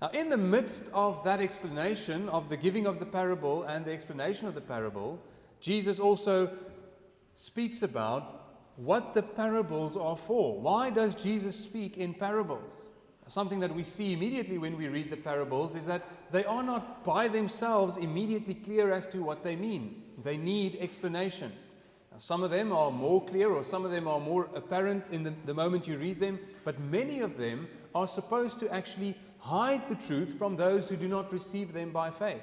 Now, in the midst of that explanation of the giving of the parable and the explanation of the parable, Jesus also speaks about what the parables are for. Why does Jesus speak in parables? Something that we see immediately when we read the parables is that they are not by themselves immediately clear as to what they mean. They need explanation. Now, some of them are more clear, or some of them are more apparent in the moment you read them, but many of them are supposed to actually hide the truth from those who do not receive them by faith.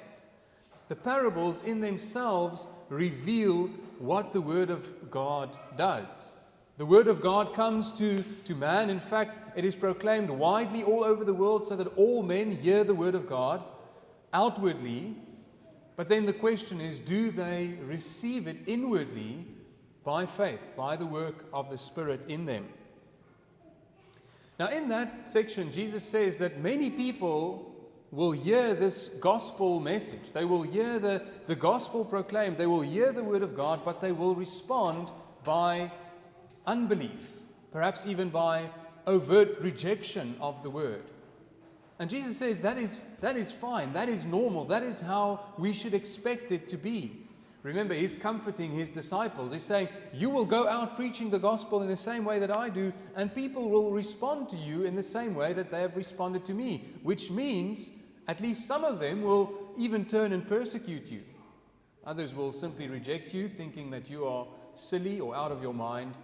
The parables in themselves reveal what the Word of God does. The Word of God comes to man. In fact, it is proclaimed widely all over the world so that all men hear the Word of God outwardly. But then the question is, do they receive it inwardly by faith, by the work of the Spirit in them? Now, in that section, Jesus says that many people will hear this gospel message. They will hear the gospel proclaimed. They will hear the Word of God, but they will respond by unbelief, perhaps even by overt rejection of the Word. And Jesus says that is fine, that is normal, that is how we should expect it to be. Remember, he's comforting his disciples. He's saying, you will go out preaching the gospel in the same way that I do, and people will respond to you in the same way that they have responded to me, which means at least some of them will even turn and persecute you. Others will simply reject you, thinking that you are silly or out of your mind,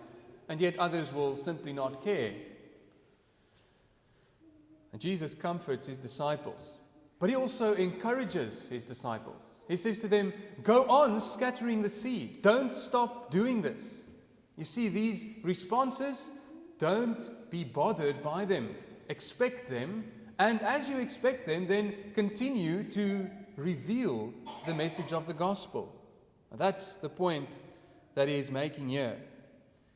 and yet others will simply not care. And Jesus comforts his disciples, but he also encourages his disciples. He says to them, go on scattering the seed. Don't stop doing this. You see, these responses, don't be bothered by them. Expect them, and as you expect them, then continue to reveal the message of the gospel. That's the point that he is making here.